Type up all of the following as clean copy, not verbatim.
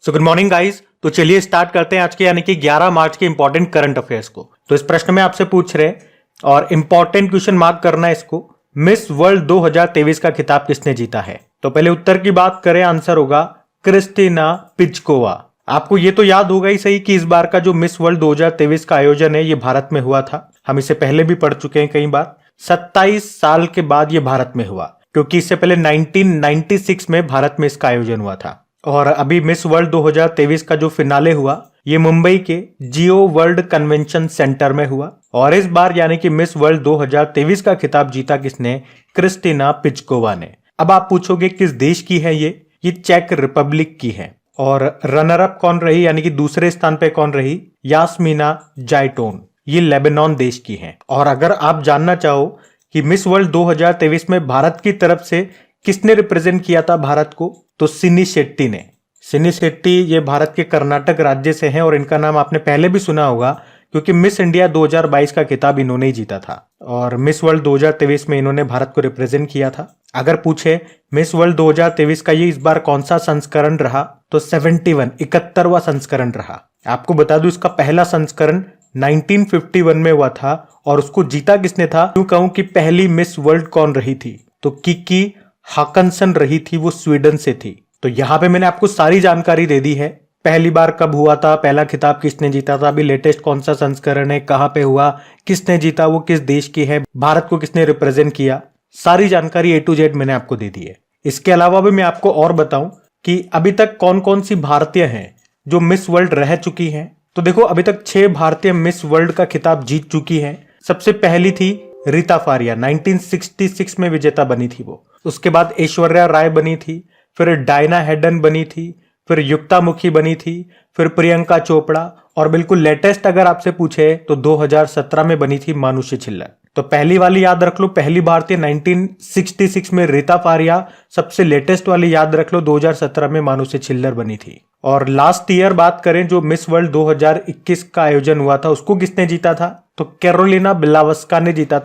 So good morning guys. तो चलिए start करते हैं आज के यानी कि 11 मार्च के इंपॉर्टेंट करंट अफेयर्स को। तो इस प्रश्न में आपसे पूछ रहे हैं और इंपॉर्टेंट क्वेश्चन मार्क करना है इसको, मिस वर्ल्ड 2023 का खिताब किसने जीता है। तो पहले उत्तर की बात करें, आंसर होगा क्रिस्टिना पिचकोवा। आपको ये तो याद होगा ही सही कि इस बार का जो मिस वर्ल्ड 2023 का आयोजन है ये भारत में हुआ था। हम इसे पहले भी पढ़ चुके हैं कई बार। 27 साल के बाद ये भारत में हुआ, क्योंकि इससे पहले 1996 में भारत में इसका आयोजन हुआ था। और अभी मिस वर्ल्ड 2023 का जो फिनाले हुआ ये मुंबई के जियो वर्ल्ड कन्वेंशन सेंटर में हुआ। और इस बार यानी कि मिस वर्ल्ड 2023 का खिताब जीता किसने? क्रिस्टिना पिचकोवा ने। अब आप पूछोगे किस देश की है ये चेक रिपब्लिक की है। और रनर अप कौन रही, यानी कि दूसरे स्थान पे कौन रही? यास्मीना जाइटोन, ये लेबनान देश की है। और अगर आप जानना चाहो कि मिस वर्ल्ड 2023 में भारत की तरफ से किसने रिप्रेजेंट किया था भारत को, तो सिनी शेट्टी ने। सिनी शेट्टी ये भारत के कर्नाटक राज्य से हैं और इनका नाम आपने पहले भी सुना होगा, क्योंकि मिस इंडिया 2022 का खिताब इन्होंने ही जीता था और मिस वर्ल्ड 2023 में इन्होंने भारत को रिप्रेजेंट किया था। अगर पूछे मिस वर्ल्ड 2023 का ये इस बार कौन सा संस्करण रहा, तो 71वां संस्करण रहा। आपको बता दूं इसका पहला संस्करण 1951 में हुआ था और उसको जीता किसने था? क्यों कहूं कि पहली मिस वर्ल्ड कौन रही थी, तो किकी हाकनसन रही थी, वो स्वीडन से थी। तो यहां पे मैंने आपको सारी जानकारी दे दी है। पहली बार कब हुआ था, पहला खिताब किसने जीता था, अभी लेटेस्ट कौन सा संस्करण है, कहां पे हुआ, किसने जीता, वो किस देश की है, भारत को किसने रिप्रेजेंट किया, सारी जानकारी A to Z मैंने आपको दे दी है। इसके अलावा भी मैं आपको और बताऊं कि अभी तक कौन कौन सी भारतीय हैं जो मिस वर्ल्ड रह चुकी हैं। तो देखो, अभी तक 6 भारतीय मिस वर्ल्ड का खिताब जीत चुकी हैं। सबसे पहली थी रीता फारिया, 1966 में विजेता बनी थी वो। उसके बाद ऐश्वर्या राय बनी थी, फिर डायना हेडन बनी थी, फिर युक्ता मुखी बनी थी, फिर प्रियंका चोपड़ा, और बिल्कुल लेटेस्ट अगर आपसे पूछे तो 2017 में बनी थी मानुषी छिल्लर। तो पहली वाली याद रख लो, पहली भारतीय 1966 में रीता फारिया। सबसे लेटेस्ट वाली याद रख लो, 2017 में मानुषी छिल्लर बनी थी। और लास्ट ईयर बात करें जो मिस वर्ल्ड 2021 का आयोजन हुआ था, उसको किसने जीता था? तो कैरोलिना बिलावस्का ने जीता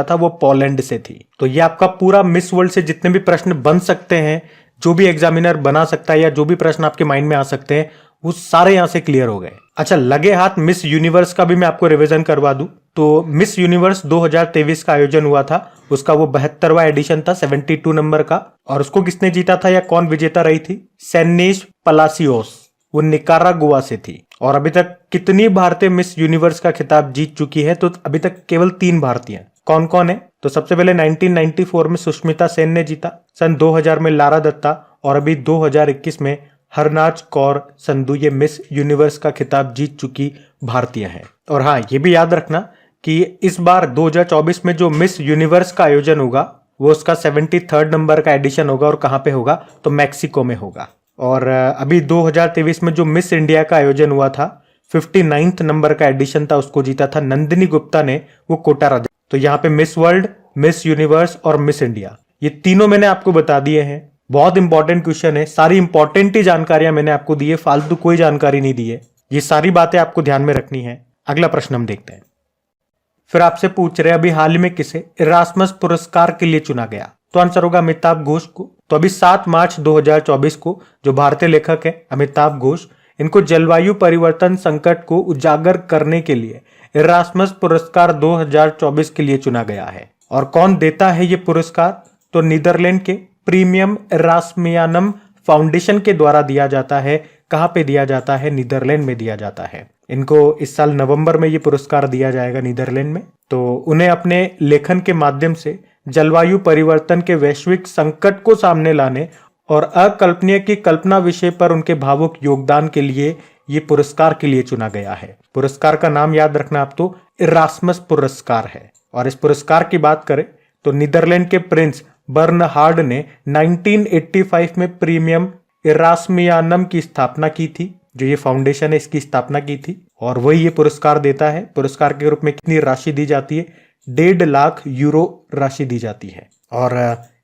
था। वो पोलैंड से थी। तो ये आपका पूरा मिस वर्ल्ड से जितने भी प्रश्न बन सकते हैं, जो भी एग्जामिनर बना सकता है या जो भी प्रश्न आपके माइंड में आ सकते हैं, वो सारे यहां से क्लियर हो गए। अच्छा, लगे हाथ मिस यूनिवर्स का भी मैं आपको रिवीजन करवा दूं। तो मिस यूनिवर्स 2023 का आयोजन हुआ था, उसका वो 72वां एडिशन था, 72 नंबर का। और उसको किसने जीता था या कौन विजेता रही थी? सैनिश पलासियोस, वो निकारागुआ से थी। और अभी तक कितनी भारतीय मिस यूनिवर्स का खिताब जीत चुकी है? तो अभी तक केवल 3 भारतीय। कौन कौन है? तो सबसे पहले 1994 में सुष्मिता सेन ने जीता, सन 2000 में लारा दत्ता, और अभी 2021 में हरनाज कौर संधू ये मिस यूनिवर्स का खिताब जीत चुकी भारतीय है। और हाँ, ये भी याद रखना कि इस बार 2024 में जो मिस यूनिवर्स का आयोजन होगा वो उसका 73rd नंबर का एडिशन होगा। और कहां पे होगा? तो मैक्सिको में होगा। और अभी 2023 में जो मिस इंडिया का आयोजन हुआ था, 59th नंबर का एडिशन था, उसको जीता था नंदिनी गुप्ता ने, वो कोटा राज्य। तो यहाँ पे मिस वर्ल्ड, मिस यूनिवर्स और मिस इंडिया, ये तीनों मैंने आपको बता दिए हैं। बहुत इंपॉर्टेंट क्वेश्चन है, सारी इंपॉर्टेंट ही जानकारियां मैंने आपको दी है, फालतू कोई जानकारी नहीं दी है। ये सारी बातें आपको ध्यान में रखनी है। अगला प्रश्न हम देखते हैं। फिर आपसे पूछ रहे अभी हाल में किसे इरास्मस पुरस्कार के लिए चुना गया? तो आंसर होगा अमिताभ घोष को। तो अभी 7 मार्च 2024 को जो भारतीय लेखक है अमिताभ घोष, इनको जलवायु परिवर्तन संकट को उजागर करने के लिए इरास्मस पुरस्कार 2024 के लिए चुना गया है। और कौन देता है ये पुरस्कार? तो नीदरलैंड के प्रीमियम इरास्मियानम फाउंडेशन के द्वारा दिया जाता है। कहां पे दिया जाता है? नीदरलैंड में दिया जाता है। इनको इस साल नवंबर में ये पुरस्कार दिया जाएगा नीदरलैंड में। तो उन्हें अपने लेखन के माध्यम से जलवायु परिवर्तन के वैश्विक संकट को सामने लाने और अकल्पनीय की कल्पना विषय पर उनके भावुक योगदान के लिए ये पुरस्कार के लिए चुना गया है। पुरस्कार का नाम याद रखना आप, तो इरास्मस पुरस्कार है। और इस पुरस्कार की बात करें तो नीदरलैंड के प्रिंस बर्नहार्ड ने 1985 में प्रीमियम इरास्मियानम की स्थापना की थी। जो ये फाउंडेशन है इसकी स्थापना की थी और वही ये पुरस्कार देता है। पुरस्कार के रूप में कितनी राशि दी जाती है? 1.5 लाख यूरो राशि दी जाती है। और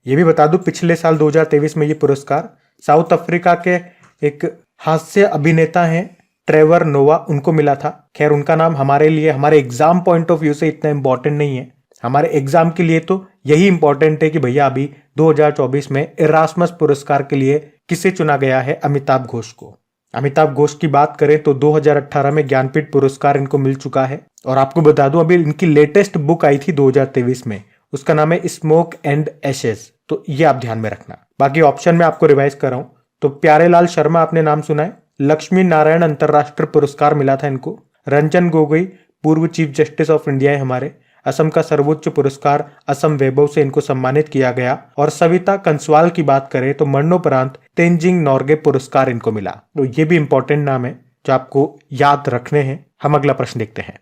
ये भी बता दूं, पिछले साल 2023 में ये पुरस्कार साउथ अफ्रीका के एक हास्य अभिनेता हैं ट्रेवर नोवा, उनको मिला था। खैर, उनका नाम हमारे लिए, हमारे एग्जाम पॉइंट ऑफ व्यू से इतना इंपॉर्टेंट नहीं है। हमारे एग्जाम के लिए तो यही इंपॉर्टेंट है कि भैया अभी 2024 में इरास्मस पुरस्कार के लिए किसे चुना गया है? अमिताभ घोष को। अमिताभ घोष की बात करें तो 2018 में ज्ञानपीठ पुरस्कार इनको मिल चुका है। और आपको बता दूं अभी इनकी लेटेस्ट बुक आई थी 2023 में, उसका नाम है स्मोक एंड एशेस, तो ये आप ध्यान में रखना। बाकी ऑप्शन में आपको रिवाइज कर रहा हूं तो प्यारेलाल शर्मा आपने नाम सुना है, लक्ष्मी नारायण अंतरराष्ट्रीय पुरस्कार मिला था इनको, रंजन गोगोई पूर्व चीफ जस्टिस ऑफ इंडिया है हमारे, असम का सर्वोच्च पुरस्कार असम वैभव से इनको सम्मानित किया गया, और सविता कंसवाल की बात करें तो मरणोपरांत तेंजिंग नॉर्गे पुरस्कार इनको मिला। तो ये भी इंपॉर्टेंट नाम है जो आपको याद रखने हैं। हम अगला प्रश्न देखते हैं।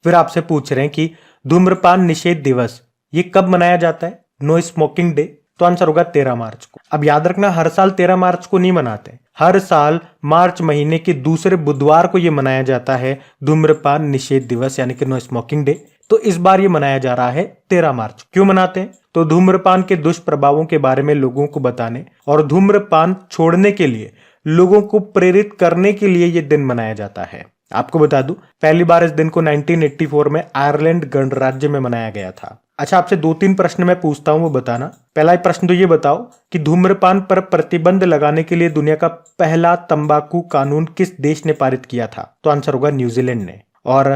फिर आपसे पूछ रहे हैं कि धूम्रपान निषेध दिवस ये कब मनाया जाता है? नो स्मोकिंग डे, तो आंसर होगा 13 मार्च को। अब याद रखना हर साल 13 मार्च को नहीं मनाते, हर साल मार्च महीने के दूसरे बुधवार को ये मनाया जाता है धूम्रपान निषेध दिवस यानी कि नो स्मोकिंग डे। तो इस बार ये मनाया जा रहा है 13 मार्च। क्यों मनाते हैं? तो धूम्रपान के दुष्प्रभावों के बारे में लोगों को बताने और धूम्रपान छोड़ने के लिए लोगों को प्रेरित करने के लिए ये दिन मनाया जाता है। आपको बता दूं पहली बार इस दिन को 1984 में आयरलैंड गणराज्य में मनाया गया था। अच्छा, आपसे 2-3 प्रश्न मैं पूछता हूं, वो बताना। पहला प्रश्न तो ये बताओ कि धूम्रपान पर प्रतिबंध लगाने के लिए दुनिया का पहला तंबाकू कानून किस देश ने पारित किया था? तो आंसर होगा न्यूजीलैंड ने। और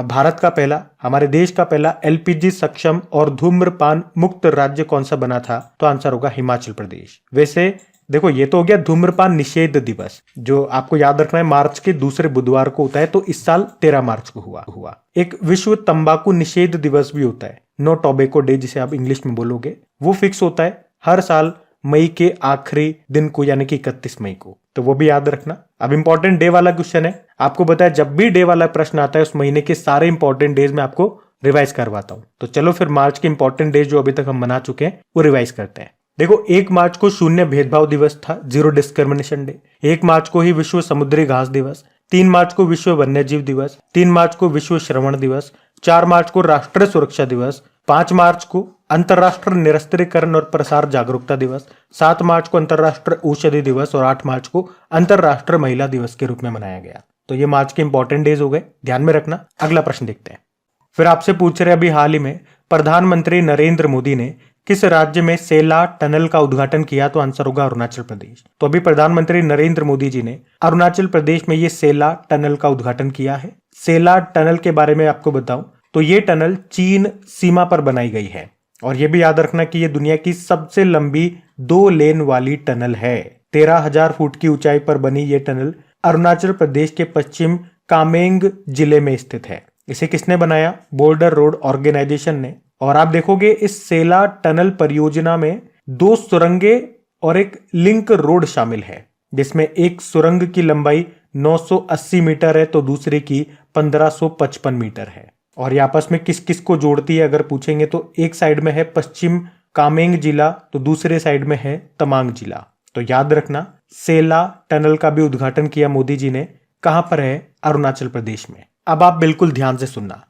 भारत का पहला, हमारे देश का पहला एलपीजी सक्षम और धूम्रपान मुक्त राज्य कौन सा बना था? तो आंसर होगा हिमाचल प्रदेश। वैसे देखो ये तो हो गया धूम्रपान निषेध दिवस, जो आपको याद रखना है मार्च के दूसरे बुधवार को होता है, तो इस साल 13 मार्च को हुआ। एक विश्व तंबाकू निषेध दिवस भी होता है, नो टोबैको डे जिसे आप इंग्लिश में बोलोगे, वो फिक्स होता है हर साल मई के आखिरी दिन को यानी कि 31 मई को, तो वो भी याद रखना। अब इंपॉर्टेंट डे वाला क्वेश्चन है, आपको बताया जब भी डे वाला प्रश्न आता है उस महीने के सारे इंपॉर्टेंट डेज में आपको रिवाइज करवाता हूं। तो चलो फिर मार्च के इंपॉर्टेंट डेज जो अभी तक हम मना चुके हैं वो रिवाइज करते हैं। देखो 1 मार्च को शून्य भेदभाव दिवस था, जीरो डिस्क्रिमिनेशन डे। 1 मार्च को ही विश्व समुद्री घास दिवस, 3 मार्च को विश्व वन्यजीव दिवस, 3 मार्च को विश्व श्रवण दिवस, 4 मार्च को राष्ट्रीय सुरक्षा दिवस, 5 मार्च को अंतर्राष्ट्रीय निरस्त्रीकरण और प्रसार जागरूकता दिवस, 7 मार्च को अंतर्राष्ट्रीय औषधि दिवस और 8 मार्च को अंतर्राष्ट्रीय महिला दिवस के रूप में मनाया गया। तो ये मार्च के इंपॉर्टेंट डेज हो गए, ध्यान में रखना। अगला प्रश्न देखते हैं। फिर आपसे पूछ रहे अभी हाल ही में प्रधानमंत्री नरेंद्र मोदी ने किस राज्य में सेला टनल का उद्घाटन किया? तो आंसर होगा अरुणाचल प्रदेश। तो अभी प्रधानमंत्री नरेंद्र मोदी जी ने अरुणाचल प्रदेश में ये सेला टनल का उद्घाटन किया है। सेला टनल के बारे में आपको बताऊं तो ये टनल चीन सीमा पर बनाई गई है, और ये भी याद रखना कि ये दुनिया की सबसे लंबी 2 लेन वाली टनल है। 13,000 फुट की ऊंचाई पर बनी ये टनल अरुणाचल प्रदेश के पश्चिम कामेंग जिले में स्थित है। इसे किसने बनाया? बॉर्डर रोड ऑर्गेनाइजेशन ने। और आप देखोगे इस सेला टनल परियोजना में 2 सुरंगें और एक लिंक रोड शामिल है, जिसमें एक सुरंग की लंबाई 980 मीटर है तो दूसरे की 1555 मीटर है। और ये आपस में किस किस को जोड़ती है अगर पूछेंगे तो एक साइड में है पश्चिम कामेंग जिला तो दूसरे साइड में है तमांग जिला। तो याद रखना सेला टनल का भी उद्घाटन किया मोदी जी ने। कहां पर है? अरुणाचल प्रदेश में। अब आप बिल्कुल ध्यान से सुनना,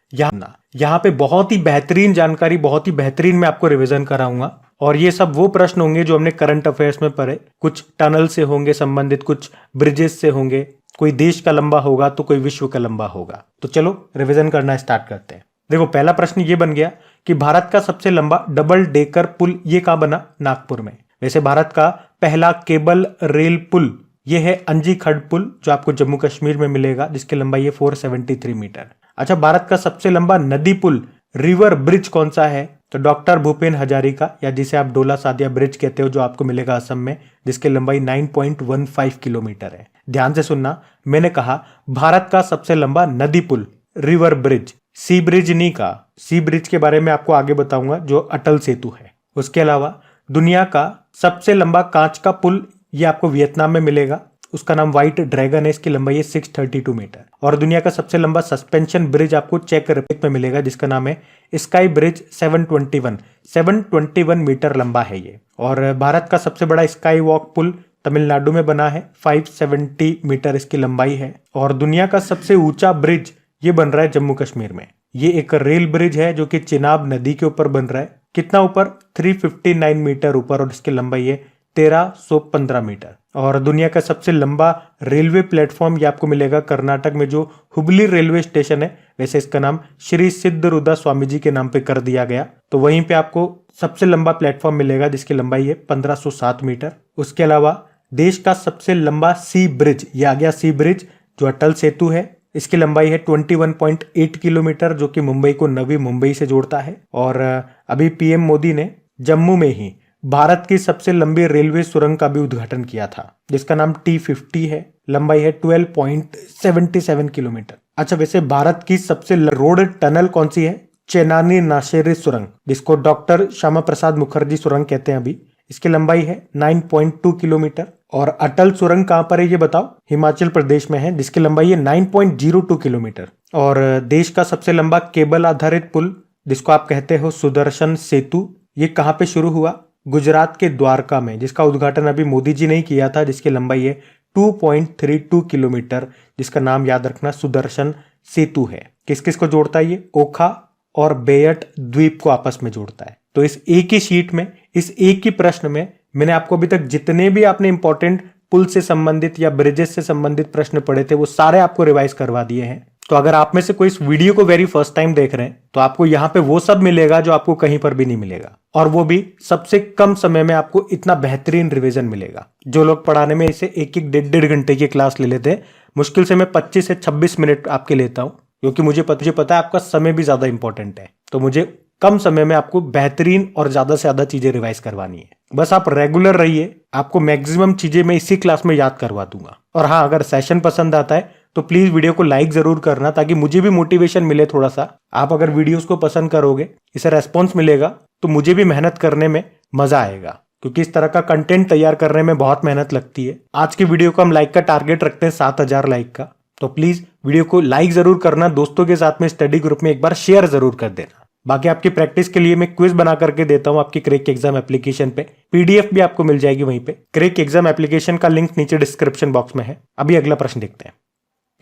यहाँ पे बहुत ही बेहतरीन जानकारी, बहुत ही बेहतरीन मैं आपको रिवीजन कराऊंगा, और ये सब वो प्रश्न होंगे जो हमने करंट अफेयर्स में पढ़े। कुछ टनल से होंगे संबंधित, कुछ ब्रिजेस से होंगे, कोई देश का लंबा होगा तो कोई विश्व का लंबा होगा। तो चलो रिवीजन करना स्टार्ट करते हैं। देखो पहला प्रश्न ये बन गया कि भारत का सबसे लंबा डबल डेकर पुल ये कहां बना? नागपुर में। वैसे भारत का पहला केबल रेल पुल ये है अंजी खड़ पुल, जो आपको जम्मू कश्मीर में मिलेगा, जिसकी लंबाई है 473 मीटर। अच्छा, भारत का सबसे लंबा नदी पुल रिवर ब्रिज कौन सा है? तो डॉक्टर भूपेन हजारिका, या जिसे आप डोला सादिया ब्रिज कहते हो, जो आपको मिलेगा असम में, जिसकी लंबाई 9.15 किलोमीटर है। ध्यान से सुनना, मैंने कहा भारत का सबसे लंबा नदी पुल रिवर ब्रिज, सी ब्रिज नहीं कहा। सी ब्रिज के बारे में आपको आगे बताऊंगा, जो अटल सेतु है। उसके अलावा दुनिया का सबसे लंबा कांच का पुल ये आपको वियतनाम में मिलेगा, उसका नाम व्हाइट ड्रैगन है, इसकी लंबाई है 632 मीटर। और दुनिया का सबसे लंबा सस्पेंशन ब्रिज आपको चेक रिपब्लिक में मिलेगा, जिसका नाम है स्काई ब्रिज 721 मीटर लंबा है ये। और भारत का सबसे बड़ा स्काई वॉक पुल तमिलनाडु में बना है, 570 मीटर इसकी लंबाई है। और दुनिया का सबसे ऊंचा ब्रिज ये बन रहा है जम्मू कश्मीर में। ये एक रेल ब्रिज है जो कि चिनाब नदी के ऊपर बन रहा है। कितना ऊपर? 359 मीटर ऊपर, और इसकी लंबाई है 1315 मीटर। और दुनिया का सबसे लंबा रेलवे प्लेटफॉर्म ये आपको मिलेगा कर्नाटक में, जो हुबली रेलवे स्टेशन है। वैसे इसका नाम श्री सिद्धरुद्र स्वामी जी के नाम पे कर दिया गया। तो वहीं पे आपको सबसे लंबा प्लेटफॉर्म मिलेगा जिसकी लंबाई है 1507 मीटर। उसके अलावा देश का सबसे लंबा सी ब्रिज, ये आ गया सी ब्रिज, जो अटल सेतु है। इसकी लंबाई है 21.8 किलोमीटर, जो कि मुंबई को नवी मुंबई से जोड़ता है। और अभी पीएम मोदी ने जम्मू में ही भारत की सबसे लंबी रेलवे सुरंग का भी उद्घाटन किया था, जिसका नाम T50 है। लंबाई है 12.77 किलोमीटर। अच्छा, वैसे भारत की सबसे रोड टनल कौन सी है? चेनानी नाशेरी सुरंग, जिसको डॉक्टर श्यामा प्रसाद मुखर्जी सुरंग कहते हैं अभी। इसकी लंबाई है 9.2 किलोमीटर। और अटल सुरंग कहां पर है ये बताओ? हिमाचल प्रदेश में है, जिसकी लंबाई है 9.02 किलोमीटर। और देश का सबसे लंबा केबल आधारित पुल, जिसको आप कहते हो सुदर्शन सेतु, ये कहां पे शुरू हुआ? गुजरात के द्वारका में, जिसका उद्घाटन अभी मोदी जी ने ही किया था, जिसकी लंबाई है 2.32 किलोमीटर, जिसका नाम याद रखना सुदर्शन सेतु है। किस किस को जोड़ता है ये? ओखा और बेयट द्वीप को आपस में जोड़ता है। तो इस एक ही शीट में, इस एक ही प्रश्न में मैंने आपको अभी तक जितने भी आपने इंपॉर्टेंट पुल से संबंधित या ब्रिजेस से संबंधित प्रश्न पढ़े थे, वो सारे आपको रिवाइज करवा दिए हैं। तो अगर आप में से कोई इस वीडियो को वेरी फर्स्ट टाइम देख रहे हैं, तो आपको यहाँ पे वो सब मिलेगा जो आपको कहीं पर भी नहीं मिलेगा, और वो भी सबसे कम समय में आपको इतना बेहतरीन रिवीजन मिलेगा। जो लोग पढ़ाने में इसे एक एक 1.5 घंटे की क्लास ले लेते हैं, मुश्किल से मैं 25 से 26 मिनट आपके लेता हूं, क्योंकि मुझे पता है आपका समय भी ज्यादा इंपॉर्टेंट है। तो मुझे कम समय में आपको बेहतरीन और ज्यादा से ज्यादा चीजें रिवाइज करवानी है। बस आप रेगुलर रहिए, आपको मैक्सिमम चीजें मैं इसी क्लास में याद करवा दूंगा। और हाँ, अगर सेशन पसंद आता है तो प्लीज वीडियो को लाइक जरूर करना, ताकि मुझे भी मोटिवेशन मिले थोड़ा सा। आप अगर वीडियोस को पसंद करोगे, इसे रेस्पॉन्स मिलेगा, तो मुझे भी मेहनत करने में मजा आएगा, क्योंकि इस तरह का कंटेंट तैयार करने में बहुत मेहनत लगती है। आज की वीडियो को हम लाइक का टारगेट रखते हैं 7000 लाइक का। तो प्लीज वीडियो को लाइक जरूर करना, दोस्तों के साथ में स्टडी ग्रुप में एक बार शेयर जरूर कर देना। बाकी आपकी प्रैक्टिस के लिए मैं क्विज बना करके देता हूं आपकी क्रैक एग्जाम एप्लीकेशन पे, पीडीएफ भी आपको मिल जाएगी वहीं पे। क्रैक एग्जाम एप्लीकेशन का लिंक नीचे डिस्क्रिप्शन बॉक्स में है। अभी अगला प्रश्न देखते हैं।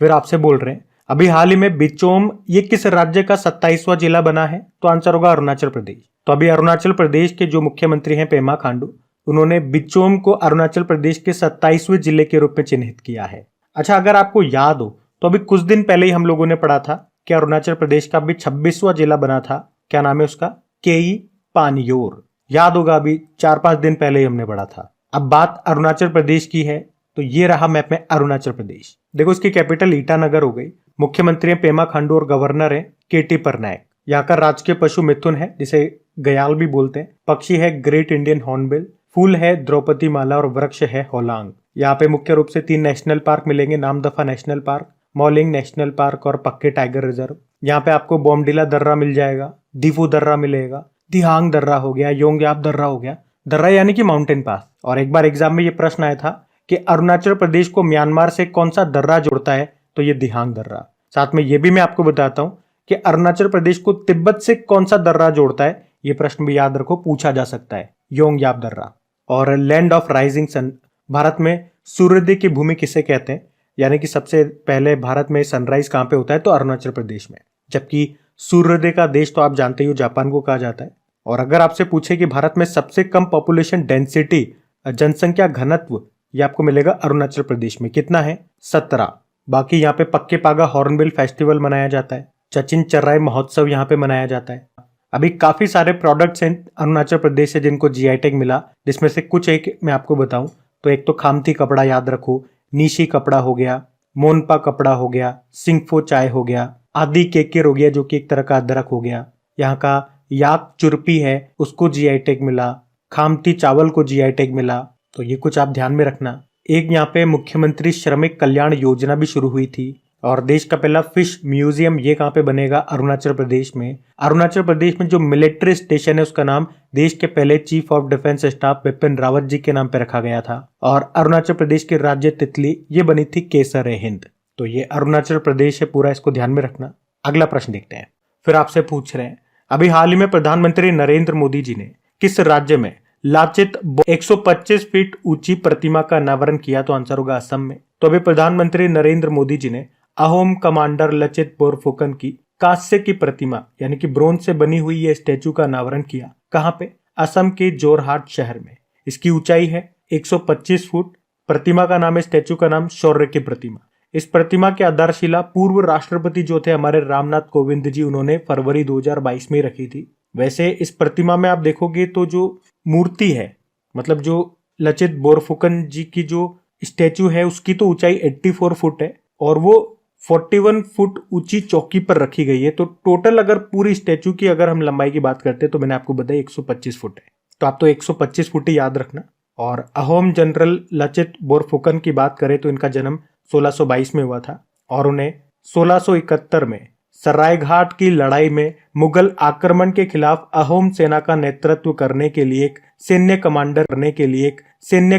फिर आपसे बोल रहे हैं, अभी हाल ही में बिचोम ये किस राज्य का 27वां जिला बना है? तो आंसर होगा अरुणाचल प्रदेश। तो अभी अरुणाचल प्रदेश के जो मुख्यमंत्री हैं पेमा खांडू, उन्होंने बिचोम को अरुणाचल प्रदेश के 27वें जिले के रूप में चिन्हित किया है। अच्छा, अगर आपको याद हो तो अभी कुछ दिन पहले ही हम लोगों ने पढ़ा था कि अरुणाचल प्रदेश का अभी 26वां जिला बना था। क्या नाम है उसका? केई पानियोर। याद होगा, अभी 4-5 दिन पहले ही हमने पढ़ा था। अब बात अरुणाचल प्रदेश की है, तो ये रहा मैप में अरुणाचल प्रदेश। देखो, इसकी कैपिटल ईटानगर हो गई। मुख्यमंत्री पेमा खांडू और गवर्नर है केटी परनायक। यहाँ का राजकीय पशु मिथुन है, जिसे गयाल भी बोलते हैं। पक्षी है ग्रेट इंडियन हॉर्नबिल। फूल है द्रौपदी माला और वृक्ष है होलांग। यहाँ पे मुख्य रूप से 3 नेशनल पार्क मिलेंगे, Namdapha national park, Mouling national park और पक्के टाइगर रिजर्व। यहाँ पे आपको बोमडिला दर्रा मिल जाएगा, दीफू दर्रा मिलेगा, दिहांग दर्रा हो गया, योंग्याप दर्रा हो गया। दर्रा यानी कि माउंटेन पास। और एक बार एग्जाम में ये प्रश्न आया था कि अरुणाचल प्रदेश को म्यांमार से कौन सा दर्रा जोड़ता है? तो ये दिहांग दर्रा। साथ में ये भी मैं आपको बताता हूँ कि अरुणाचल प्रदेश को तिब्बत से कौन सा दर्रा जोड़ता है। ये प्रश्न भी याद रखो, पूछा जा सकता है, योंग्याप दर्रा। और land of rising sun, Bharat में सूर्योदय की भूमि किसे कहते हैं? यानी कि सबसे पहले भारत में सनराइज कहाँ पे होता है? तो अरुणाचल प्रदेश में। जबकि सूर्योदय का देश तो आप जानते ही हो, जापान को कहा जाता है। और अगर आपसे पूछे कि भारत में सबसे कम पॉपुलेशन डेंसिटी, जनसंख्या घनत्व, ये आपको मिलेगा अरुणाचल प्रदेश में। कितना है? 17। बाकी यहाँ पे पक्के पागा हॉर्नबिल फेस्टिवल मनाया जाता है, चचिन चर्राई महोत्सव यहाँ पे मनाया जाता है। अभी काफी सारे प्रोडक्ट्स हैं अरुणाचल प्रदेश से जिनको जीआई टैग मिला, जिसमें से कुछ एक मैं आपको बताऊं तो एक तो खामती कपड़ा याद रखो, नीशी कपड़ा हो गया, मोनपा कपड़ा हो गया, सिंगफो चाय हो गया, आदि केकेर हो गया जो कि एक तरह का अदरक हो गया, यहाँ का याक चुरपी है उसको जीआई टैग मिला, खामती चावल को जीआई टैग मिला। तो ये कुछ आप ध्यान में रखना। एक यहाँ पे मुख्यमंत्री श्रमिक कल्याण योजना भी शुरू हुई थी। और देश का पहला फिश म्यूजियम ये कहाँ पे बनेगा? अरुणाचल प्रदेश में। अरुणाचल प्रदेश में जो मिलिट्री स्टेशन है उसका नाम देश के पहले chief of defence staff Bipin Rawat ji के नाम पे रखा गया था। और अरुणाचल प्रदेश की राज्य तितली ये बनी थी केसर ए हिंद। तो ये अरुणाचल प्रदेश है पूरा, इसको ध्यान में रखना। अगला प्रश्न देखते हैं। फिर आपसे पूछ रहे हैं, अभी हाल ही में प्रधानमंत्री नरेंद्र मोदी जी ने किस राज्य में लाचित 125 फीट ऊंची प्रतिमा का अनावरण किया? तो आंसर होगा असम में। तो अभी प्रधानमंत्री नरेंद्र मोदी जी ने अहोम कमांडर लचित बोरफुकन की कांस्य की प्रतिमा यानी कि ब्रोंज से बनी हुई यह स्टैचू का अनावरण किया। कहां पे? असम के जोरहाट शहर में। इसकी ऊंचाई है 125 फुट। प्रतिमा का नाम है, स्टैचू का नाम शौर्य की प्रतिमा। इस प्रतिमा की आधारशिला पूर्व राष्ट्रपति जो थे हमारे रामनाथ कोविंद जी, उन्होंने फरवरी 2022 में रखी थी। वैसे इस प्रतिमा में आप देखोगे तो जो मूर्ति है, मतलब जो लचित बोरफुकन जी की जो स्टैचू है, उसकी तो ऊंचाई 84 फुट है और वो 41 फुट ऊंची चौकी पर रखी गई है। तो टोटल अगर पूरी स्टैचू की अगर हम लंबाई की बात करते हैं तो मैंने आपको बताया 125 फुट है। तो आप तो 125 फुट ही याद रखना। और अहोम जनरल लचित बोरफुकन की बात करें तो इनका जन्म 1622 में हुआ था और उन्हें 1671 में सरायघाट की लड़ाई में मुगल आक्रमण के खिलाफ अहोम सेना का नेतृत्व करने के लिए एक सैन्य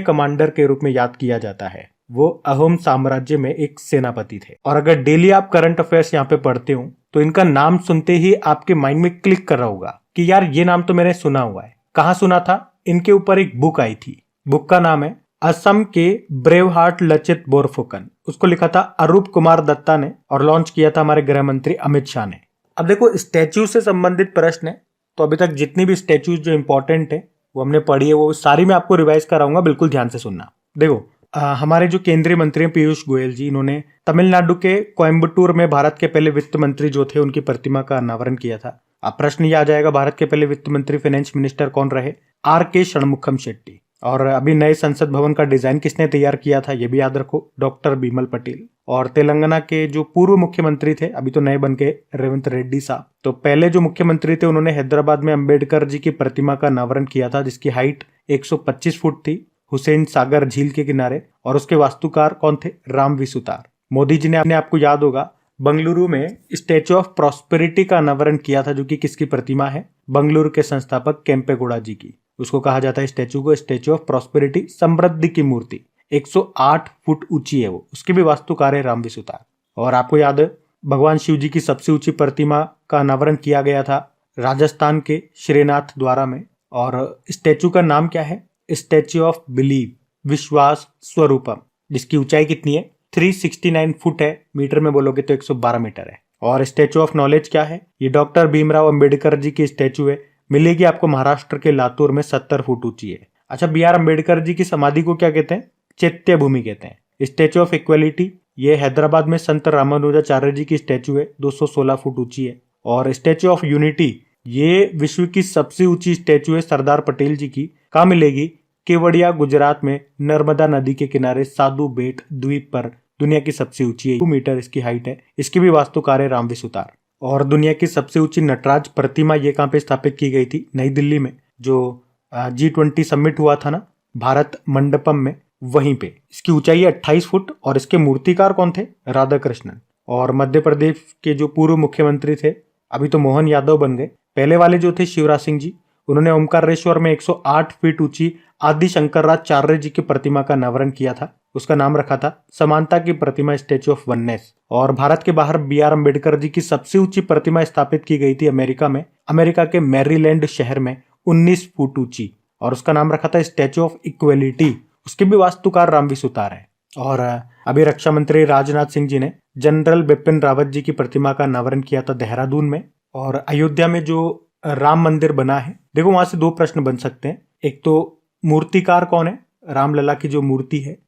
कमांडर के रूप में याद किया जाता है। वो अहोम साम्राज्य में एक सेनापति थे। और अगर डेली आप करंट अफेयर्स यहाँ पे पढ़ते हो तो इनका नाम सुनते ही आपके माइंड में क्लिक कर रहा होगा कि यार ये नाम तो मैंने सुना हुआ है। कहाँ सुना था? इनके ऊपर एक बुक आई थी, बुक का नाम है असम के ब्रेव हार्ट लचित बोरफुकन। उसको लिखा था अरूप कुमार दत्ता ने और लॉन्च किया था हमारे गृह मंत्री अमित शाह ने। अब देखो, स्टैच्यू से संबंधित प्रश्न है तो अभी तक जितनी भी स्टैच्यूज जो इंपॉर्टेंट है वो हमने पढ़ी है, वो सारी मैं आपको रिवाइज कराऊंगा, बिल्कुल ध्यान से सुनना। देखो, हमारे जो केंद्रीय मंत्री हैं पीयूष गोयल जी, इन्होंने तमिलनाडु के कोयम्बटूर में भारत के पहले वित्त मंत्री जो थे उनकी प्रतिमा का अनावरण किया था। अब प्रश्न ये आ जाएगा, भारत के पहले वित्त मंत्री फाइनेंस मिनिस्टर कौन रहे? RK षणमुखम शेट्टी। और अभी नए संसद भवन का डिजाइन किसने तैयार किया था, ये भी याद रखो, डॉक्टर बिमल पटेल। और तेलंगाना के जो पूर्व मुख्यमंत्री थे, अभी तो नए बन के रेवंत रेड्डी साहब, तो पहले जो मुख्यमंत्री थे उन्होंने हैदराबाद में अंबेडकर जी की प्रतिमा का अनावरण किया था जिसकी हाइट 125 फुट थी, हुसैन सागर झील के किनारे। और उसके वास्तुकार कौन थे? रामवी सुतार। मोदी जी ने अपने आपको याद होगा बंगलुरु में स्टैच्यू ऑफ प्रॉस्पेरिटी का अनावरण किया था, जो कि किसकी प्रतिमा है? बंगलुरु के संस्थापक केम्पेगौड़ा जी की। उसको कहा जाता है स्टैच्यू को स्टैच्यू ऑफ प्रॉस्पेरिटी, समृद्धि की मूर्ति। 108 फुट ऊंची है वो, उसके भी वास्तुकार है रामवी सुतार। और आपको याद है भगवान शिव जी की सबसे ऊंची प्रतिमा का अनावरण किया गया था राजस्थान के श्रीनाथ द्वारा में। और स्टैच्यू का नाम क्या है? स्टैच्यू ऑफ बिलीव, विश्वास स्वरूपम, जिसकी ऊंचाई कितनी है? 369 फुट है। मीटर में बोलोगे तो 112 मीटर है। और स्टैच्यू ऑफ नॉलेज क्या है? ये डॉक्टर भीमराव अंबेडकर जी की स्टैच्यू है, मिलेगी आपको महाराष्ट्र के लातूर में, 70 फुट ऊंची है। अच्छा, BR अंबेडकर जी की समाधि को क्या कहते हैं? चैत्य भूमि कहते हैं। स्टैच्यू ऑफ इक्वलिटी, ये हैदराबाद में संत रामानुजाचार्य जी की स्टैच्यू है, 216 फुट ऊंची है। और स्टैच्यू ऑफ यूनिटी, ये विश्व की सबसे ऊंची स्टैच्यू है सरदार पटेल जी की। कहाँ मिलेगी? केवड़िया गुजरात में नर्मदा नदी के किनारे साधु बेट द्वीप पर, दुनिया की सबसे ऊंची है, 2 मीटर इसकी हाइट है। इसकी भी वास्तुकार है रामवी सुतार। और दुनिया की सबसे ऊंची नटराज प्रतिमा ये कहाँ पे स्थापित की गई थी? नई दिल्ली में, जो G20 समिट हुआ था ना, भारत मंडपम में, वहीं पे। इसकी ऊंचाई है 28 फुट और इसके मूर्तिकार कौन थे? राधा कृष्णन। और मध्य प्रदेश के जो पूर्व मुख्यमंत्री थे, अभी तो मोहन यादव बन गए, पहले वाले जो थे शिवराज सिंह जी, उन्होंने ओमकारेश्वर में 108 फीट ऊंची आदि शंकराचार्य जी की प्रतिमा का अनावरण किया था। उसका नाम रखा था समानता की प्रतिमा, स्टैच्यू ऑफ वननेस। और भारत के बाहर BR अंबेडकर जी की सबसे ऊंची प्रतिमा स्थापित की गई थी अमेरिका में, अमेरिका के मैरीलैंड शहर में, 19 फुट ऊंची, और उसका नाम रखा था स्टैच्यू ऑफ इक्वलिटी। उसके भी वास्तुकार रामवी सुतार है। और अभी रक्षा मंत्री राजनाथ सिंह जी ने जनरल बिपिन रावत जी की प्रतिमा का अनावरण किया था देहरादून में। और अयोध्या में जो राम मंदिर बना है, देखो वहां से 2 प्रश्न बन सकते हैं। एक तो मूर्तिकार कौन है? रामलला की जो मूर्ति है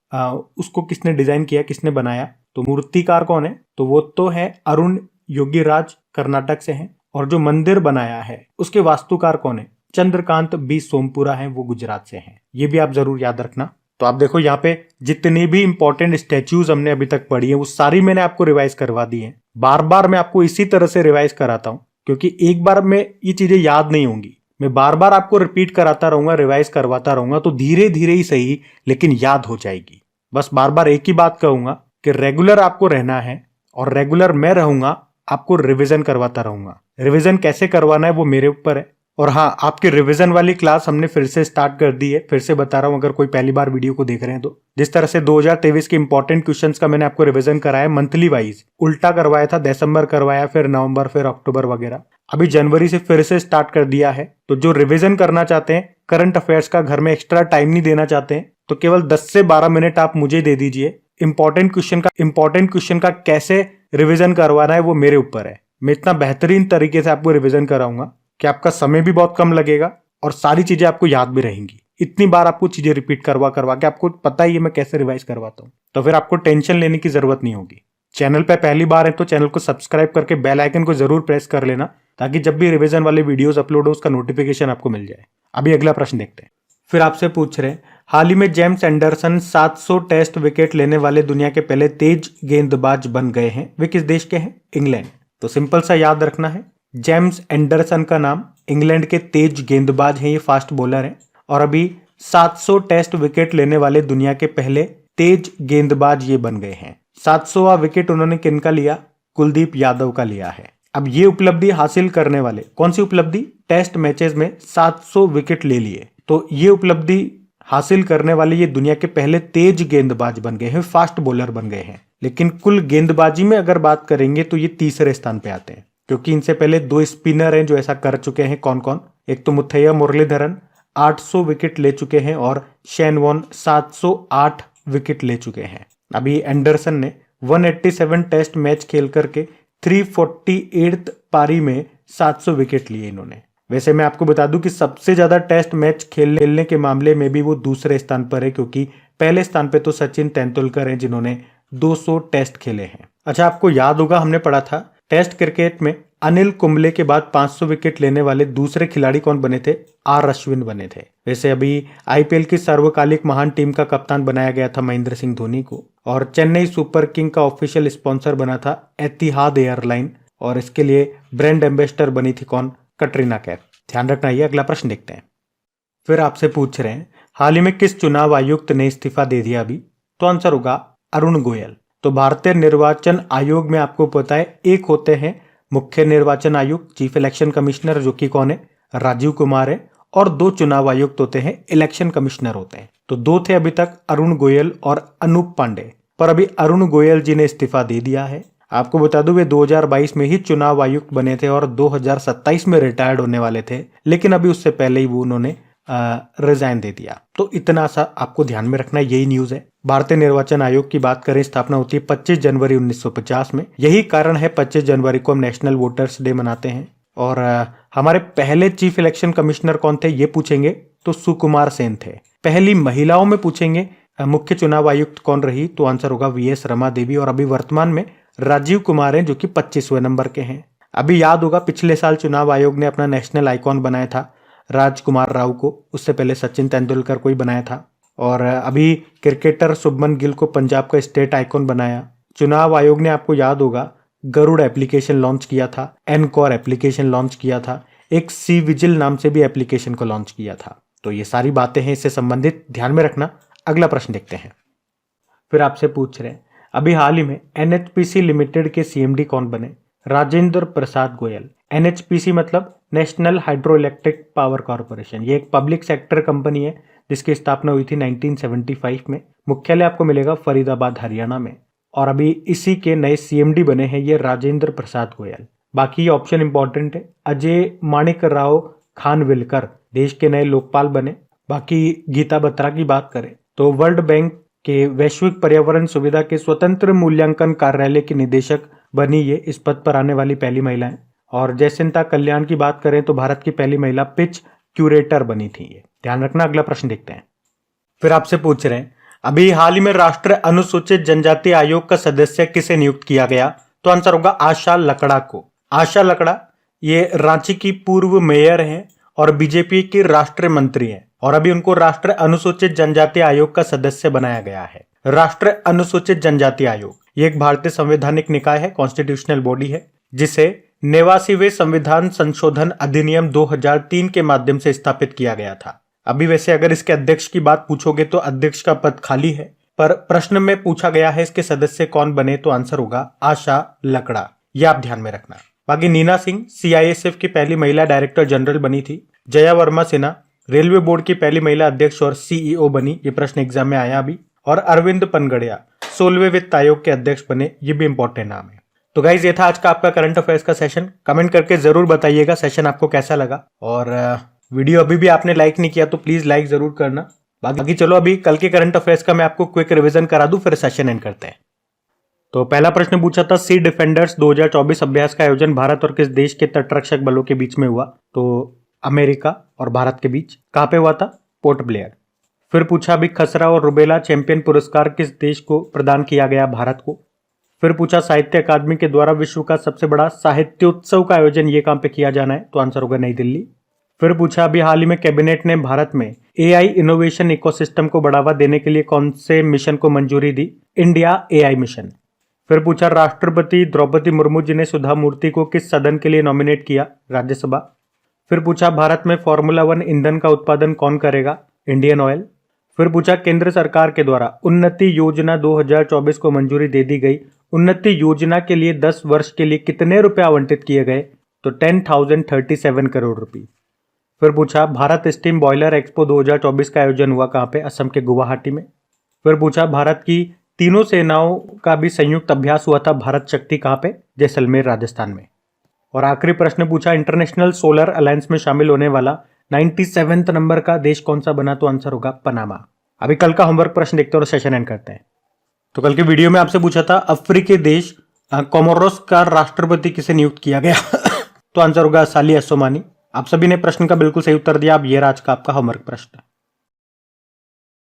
उसको किसने डिजाइन किया, किसने बनाया? तो मूर्तिकार कौन है? तो वो तो है अरुण योगीराज, कर्नाटक से हैं। और जो मंदिर बनाया है उसके वास्तुकार कौन है? चंद्रकांत B सोमपुरा हैं, वो गुजरात से हैं। ये भी आप जरूर याद रखना। तो आप देखो यहाँ पे जितनी भी इंपॉर्टेंट स्टैच्यूज हमने अभी तक पढ़ी है वो सारी मैंने आपको रिवाइज करवा दी है। बार बार मैं आपको इसी तरह से रिवाइज कराता हूँ क्योंकि एक बार में ये चीजें याद नहीं होंगी। मैं बार बार आपको रिपीट कराता रहूंगा, रिवाइज करवाता रहूंगा, तो धीरे धीरे ही सही लेकिन याद हो जाएगी। बस बार बार एक ही बात कहूंगा कि रेगुलर आपको रहना है और रेगुलर मैं रहूंगा, आपको रिवीजन करवाता रहूंगा। रिवीजन कैसे करवाना है वो मेरे ऊपर है। और हाँ, आपकी रिवीजन वाली क्लास हमने फिर से स्टार्ट कर दी है। फिर से बता रहा हूं, अगर कोई पहली बार वीडियो को देख रहे हैं तो जिस तरह से 2023 के इंपॉर्टेंट क्वेश्चंस का मैंने आपको रिवीजन कराया मंथली वाइज, उल्टा करवाया था, दिसंबर करवाया, फिर नवंबर, फिर अक्टूबर वगैरह, अभी जनवरी से फिर से स्टार्ट कर दिया है। तो जो रिवीजन करना चाहते हैं, करंट अफेयर्स का घर में एक्स्ट्रा टाइम नहीं देना चाहते हैं, तो केवल 10 से 12 मिनट आप मुझे दे दीजिए। इंपॉर्टेंट क्वेश्चन का कैसे रिवीजन करवाना है वो मेरे ऊपर है। मैं इतना बेहतरीन तरीके से आपको रिवीजन कराऊंगा कि आपका समय भी बहुत कम लगेगा और सारी चीजें आपको याद भी रहेंगी। इतनी बार आपको चीजें रिपीट करवा करवा के आपको पता ही है मैं कैसे रिवाइज करवाता हूँ, तो फिर आपको टेंशन लेने की जरूरत नहीं होगी। चैनल पे पहली बार है तो चैनल को सब्सक्राइब करके बेल आइकन को जरूर प्रेस कर लेना, ताकि जब भी रिवीजन वाले वीडियोस अपलोड हो उसका नोटिफिकेशन आपको मिल जाए। अभी अगला प्रश्न देखते हैं। फिर आपसे पूछ रहे हैं, हाल ही में जेम्स एंडरसन 700 टेस्ट विकेट लेने वाले दुनिया के पहले तेज गेंदबाज बन गए हैं, वे किस देश के हैं? इंग्लैंड। तो सिंपल सा याद रखना है, जेम्स एंडरसन का नाम, इंग्लैंड के तेज गेंदबाज हैं, ये फास्ट बॉलर हैं और अभी 700 टेस्ट विकेट लेने वाले दुनिया के पहले तेज गेंदबाज ये बन गए हैं। 700वां विकेट उन्होंने किनका लिया? कुलदीप यादव का लिया है। अब ये उपलब्धि हासिल करने वाले, कौन सी उपलब्धि? टेस्ट मैचेस में 700 विकेट ले लिए, तो ये उपलब्धि हासिल करने वाले ये दुनिया के पहले तेज गेंदबाज बन गए हैं, फास्ट बॉलर बन गए हैं। लेकिन कुल गेंदबाजी में अगर बात करेंगे तो ये तीसरे स्थान पे आते हैं, क्योंकि इनसे पहले 2 स्पिनर हैं जो ऐसा कर चुके हैं। कौन कौन? एक तो मुथैया मुरलीधरन 800 विकेट ले चुके हैं और शेन वॉर्न 708 विकेट ले चुके हैं। अभी एंडरसन ने 187 टेस्ट मैच खेल करके 348 पारी में 700 विकेट लिए इन्होंने। वैसे मैं आपको बता दूं कि सबसे ज्यादा टेस्ट मैच खेलने के मामले में भी वो दूसरे स्थान पर है, क्योंकि पहले स्थान पे तो सचिन तेंदुलकर हैं जिन्होंने 200 टेस्ट खेले हैं। अच्छा, आपको याद होगा हमने पढ़ा था टेस्ट क्रिकेट में अनिल कुंबले के बाद 500 विकेट लेने वाले दूसरे खिलाड़ी कौन बने थे? आर अश्विन बने थे। वैसे अभी आईपीएल की सर्वकालिक महान टीम का कप्तान बनाया गया था महेंद्र सिंह धोनी को, और चेन्नई सुपर किंग का ऑफिशियल स्पॉन्सर बना था एतिहाद एयरलाइन, और इसके लिए ब्रांड एम्बेसडर बनी थी कौन? कटरीना कैफ। ध्यान रखना। ये अगला प्रश्न देखते हैं। फिर आपसे पूछ रहे हैं, हाल ही में किस चुनाव आयुक्त ने इस्तीफा दे दिया अभी? तो आंसर होगा अरुण गोयल। तो भारतीय निर्वाचन आयोग में आपको पता है एक होते हैं मुख्य निर्वाचन आयुक्त, चीफ इलेक्शन कमिश्नर, जो कि कौन है? राजीव कुमार है, और 2 चुनाव आयुक्त होते हैं, इलेक्शन कमिश्नर होते हैं। तो 2 थे अभी तक, अरुण गोयल और अनूप पांडे, पर अभी अरुण गोयल जी ने इस्तीफा दे दिया है। आपको बता दूं वे 2022 में ही चुनाव आयुक्त बने थे और 2027 में रिटायर्ड होने वाले थे, लेकिन अभी उससे पहले ही वो उन्होंने रिजाइन दे दिया। तो इतना सा आपको ध्यान में रखना, यही न्यूज है। भारतीय निर्वाचन आयोग की बात करें, स्थापना होती है 25 जनवरी 1950 में। यही कारण है 25 जनवरी को हम नेशनल वोटर्स डे मनाते हैं। और हमारे पहले चीफ इलेक्शन कमिश्नर कौन थे ये पूछेंगे तो सुकुमार सेन थे। पहली महिलाओं में पूछेंगे मुख्य चुनाव आयुक्त कौन रही, तो आंसर होगा वीएस रमा देवी, और अभी वर्तमान में राजीव कुमार हैं जो कि 25वें नंबर के हैं। अभी याद होगा पिछले साल चुनाव आयोग ने अपना नेशनल आइकॉन बनाया था राजकुमार राव को, उससे पहले सचिन तेंदुलकर को ही बनाया था। और अभी क्रिकेटर शुभमन गिल को पंजाब का स्टेट आइकॉन बनाया। चुनाव आयोग ने आपको याद होगा गरुड़ एप्लीकेशन लॉन्च किया था, एनकॉर एप्लीकेशन लॉन्च किया था, एक सी विजिल नाम से भी एप्लीकेशन को लॉन्च किया था। तो ये सारी बातें हैं इससे संबंधित, ध्यान में रखना। अगला प्रश्न देखते हैं। फिर आपसे पूछ रहे हैं, अभी हाल ही में एनएचपीसी लिमिटेड के सीएमडी कौन बने? राजेंद्र प्रसाद गोयल। एनएचपीसी मतलब national hydro electric power corporation. ये एक पब्लिक सेक्टर कंपनी है जिसकी स्थापना हुई थी 1975 में। मुख्यालय आपको मिलेगा फरीदाबाद हरियाणा में, और अभी इसी के नए सीएमडी बने हैं ये राजेंद्र प्रसाद गोयल। बाकी ऑप्शन इंपॉर्टेंट है, अजय माणिक राव खानविलकर देश के नए लोकपाल बने। बाकी गीता बत्रा की बात करें तो वर्ल्ड बैंक के वैश्विक पर्यावरण सुविधा के स्वतंत्र मूल्यांकन कार्यालय की निदेशक बनी ये, इस पद पर आने वाली पहली महिला है। और जयसिंता कल्याण की बात करें तो भारत की पहली महिला पिच क्यूरेटर बनी थी ये। ध्यान रखना। अगला प्रश्न देखते हैं। फिर आपसे पूछ रहे हैं, अभी हाल ही में राष्ट्रीय अनुसूचित जनजाति आयोग का सदस्य किसे नियुक्त किया गया? तो आंसर होगा आशा लकड़ा को। आशा लकड़ा ये रांची की पूर्व मेयर हैं और बीजेपी की राष्ट्रीय मंत्री हैं, और अभी उनको राष्ट्रीय अनुसूचित जनजाति आयोग का सदस्य बनाया गया है। राष्ट्रीय अनुसूचित जनजाति आयोग ये एक भारतीय संवैधानिक निकाय है, कॉन्स्टिट्यूशनल बॉडी है, जिसे 89वें संविधान संशोधन अधिनियम 2003 के माध्यम से स्थापित किया गया था। अभी वैसे अगर इसके अध्यक्ष की बात पूछोगे तो अध्यक्ष का पद खाली है, पर प्रश्न में पूछा गया है इसके सदस्य कौन बने, तो आंसर होगा आशा लकड़ा। यह आप ध्यान में रखना। बाकी नीना सिंह सीआईएसएफ की पहली महिला डायरेक्टर जनरल बनी थी। जया वर्मा सिन्हा रेलवे बोर्ड की पहली महिला अध्यक्ष और सीईओ बनी, ये प्रश्न एग्जाम में आया अभी। और अरविंद पनगड़िया 16वें वित्त आयोग के अध्यक्ष बने, ये भी इंपॉर्टेंट नाम है। तो गाइज ये था आज का आपका करंट अफेयर्स का सेशन। कमेंट करके जरूर बताइएगा सेशन आपको कैसा लगा, और वीडियो अभी भी आपने लाइक नहीं किया तो प्लीज लाइक जरूर करना। बाकी चलो अभी कल के करंट अफेयर्स का मैं आपको क्विक रिवीजन करा दूं, फिर सेशन एंड करते हैं। तो पहला प्रश्न पूछा था, सी डिफेंडर्स 2024 अभ्यास का आयोजन भारत और किस देश के तटरक्षक बलों के बीच में हुआ? तो अमेरिका और भारत के बीच। कहां पे हुआ था? Port Blair. फिर पूछा अभी खसरा और रुबेला चैंपियन पुरस्कार किस देश को प्रदान किया गया? भारत को। फिर पूछा साहित्य अकादमी के द्वारा विश्व का सबसे बड़ा साहित्योत्सव का आयोजन ये कहां पे किया जाना है? तो आंसर होगा नई दिल्ली। फिर पूछा अभी हाल ही में कैबिनेट ने भारत में एआई इनोवेशन इकोसिस्टम को बढ़ावा देने के लिए कौन से मिशन को मंजूरी दी? India AI mission. फिर पूछा राष्ट्रपति द्रौपदी मुर्मू जी ने सुधा मूर्ति को किस सदन के लिए नॉमिनेट किया? राज्यसभा। फिर पूछा भारत में फॉर्मूला 1 ईंधन का उत्पादन कौन करेगा? Indian oil. फिर पूछा केंद्र सरकार के द्वारा उन्नति योजना 2024 को मंजूरी दे दी गई। उन्नति योजना के लिए 10 वर्ष के लिए कितने रुपए आवंटित किए गए? तो 10,037 करोड़ रुपए। फिर पूछा भारत स्टीम बॉयलर एक्सपो 2024 का आयोजन हुआ कहां पे? असम के गुवाहाटी में। फिर पूछा भारत की तीनों सेनाओं का भी संयुक्त अभ्यास हुआ था भारत शक्ति कहां पे? जैसलमेर राजस्थान में। और आखिरी प्रश्न पूछा इंटरनेशनल सोलर अलायंस में शामिल होने वाला 97वें नंबर का देश कौन सा बना? तो आंसर होगा पनामा। अभी कल का होमवर्क प्रश्न देखते हैं और सेशन एंड करते हैं। तो कल के वीडियो में आपसे पूछा था अफ्रीकी देश कोमोरोस का राष्ट्रपति किसे नियुक्त किया गया? तो आंसर होगा साली असोमानी। आप सभी ने प्रश्न का बिल्कुल सही उत्तर दिया। अब ये रहा आज का आपका होमवर्क प्रश्न।